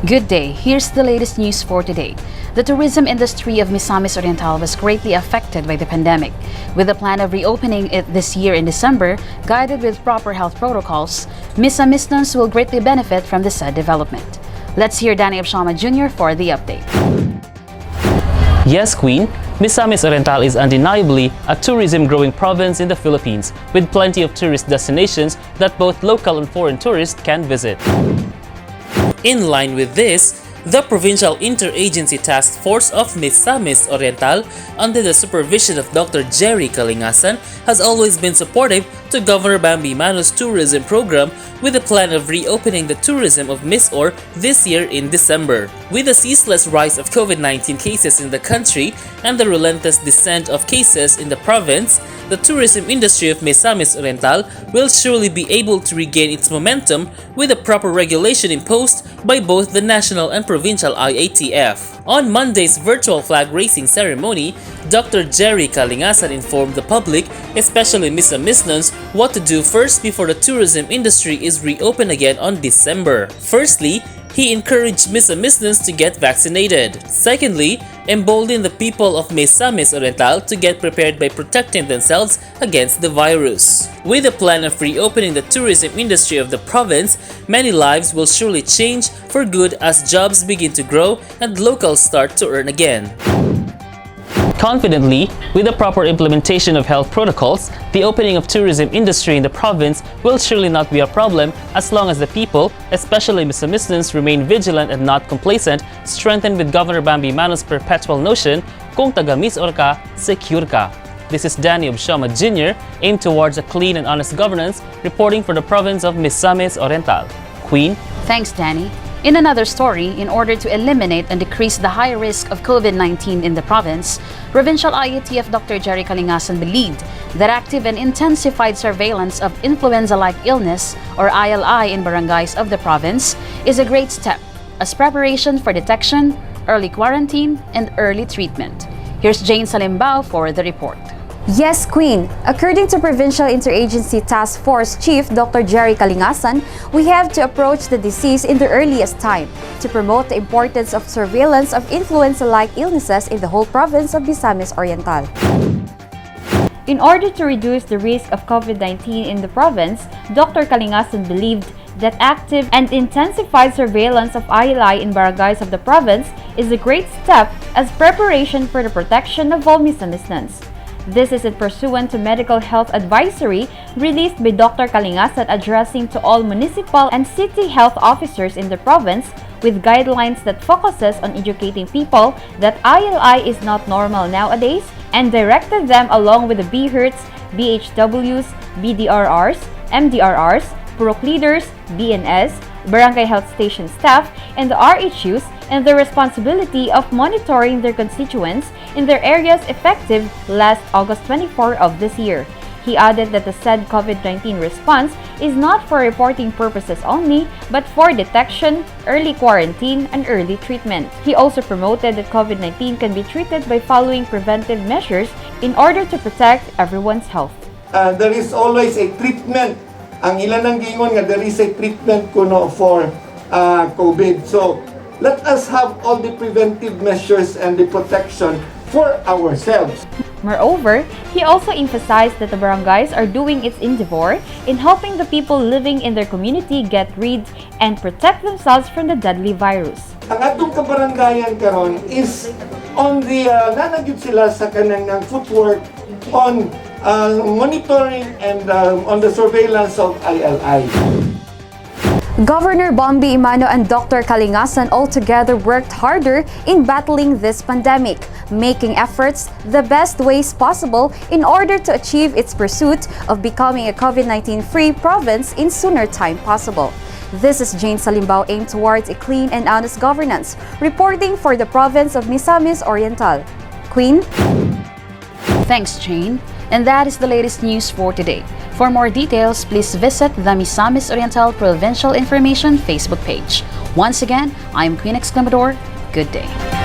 Good day. Here's the latest news for today. The tourism industry of Misamis Oriental was greatly affected by the pandemic. With the plan of reopening it this year in December, guided with proper health protocols, Misamisnons will greatly benefit from the said development. Let's hear Danny Abshama Jr. for the update. Yes, Queen. Misamis Oriental is undeniably a tourism-growing province in the Philippines, with plenty of tourist destinations that both local and foreign tourists can visit. In line with this, the Provincial Interagency Task Force of Misamis Oriental, under the supervision of Dr. Jerry Kalingasan, has always been supportive to Governor Bambi Mano's tourism program with the plan of reopening the tourism of MISOR this year in December. With the ceaseless rise of COVID-19 cases in the country and the relentless descent of cases in the province, the tourism industry of Misamis Oriental will surely be able to regain its momentum with the proper regulation imposed by both the national and provincial IATF. On Monday's virtual flag raising ceremony, Dr. Jerry Kalingasan informed the public, especially Misamisnons, what to do first before the tourism industry is reopened again on December. Firstly, he encouraged Misamisnons to get vaccinated. Secondly, embolden the people of Misamis Oriental to get prepared by protecting themselves against the virus. With the plan of reopening the tourism industry of the province, many lives will surely change for good as jobs begin to grow and locals start to earn again. Confidently, with the proper implementation of health protocols, the opening of tourism industry in the province will surely not be a problem as long as the people, especially Misamisnons, remain vigilant and not complacent, strengthened with Governor Bambi Mano's perpetual notion, kung taga-MISOR ka, secure ka. This is Danny Abshama Jr., aimed towards a clean and honest governance, reporting for the province of Misamis Oriental. Queen. Thanks, Danny. In another story, in order to eliminate and decrease the high risk of COVID-19 in the province, Provincial IATF Dr. Jerry Kalingasan believed that active and intensified surveillance of influenza-like illness, or ILI, in barangays of the province is a great step as preparation for detection, early quarantine, and early treatment. Here's Jane Salimbao for the report. Yes, Queen. According to Provincial Interagency Task Force Chief Dr. Jerry Kalingasan, we have to approach the disease in the earliest time to promote the importance of surveillance of influenza-like illnesses in the whole province of Misamis Oriental. In order to reduce the risk of COVID-19 in the province, Dr. Kalingasan believed that active and intensified surveillance of ILI in barangays of the province is a great step as preparation for the protection of all Misamisnons. This is in pursuant to medical health advisory released by Dr. Kalingasan addressing to all municipal and city health officers in the province with guidelines that focuses on educating people that ILI is not normal nowadays and directed them along with the BHERTs, BHWs, BDRRs, MDRRs, PROC leaders, BNS, barangay health station staff, and the RHUs and the responsibility of monitoring their constituents in their areas effective last August 24 of this year. He added that the said COVID-19 response is not for reporting purposes only, but for detection, early quarantine, and early treatment. He also promoted that COVID-19 can be treated by following preventive measures in order to protect everyone's health. There is always a treatment. Ang ilan ang gingon nga there is a treatment kuno for COVID. So let us have all the preventive measures and the protection for ourselves. Moreover, he also emphasized that the barangays are doing its endeavor in helping the people living in their community get rid and protect themselves from the deadly virus. Ang atong kabarangayan karon is on the nanagyud sila sa kanang footwork on monitoring and on the surveillance of ILI. Governor Bambi Mano and Dr. Kalingasan altogether worked harder in battling this pandemic, making efforts the best ways possible in order to achieve its pursuit of becoming a COVID-19-free province in sooner time possible. This is Jane Salimbao, aimed towards a clean and honest governance, reporting for the province of Misamis Oriental. Queen? Thanks, Jane. And that is the latest news for today. For more details, please visit the Misamis Oriental Provincial Information Facebook page. Once again, I'm Queen Exclamador. Good day.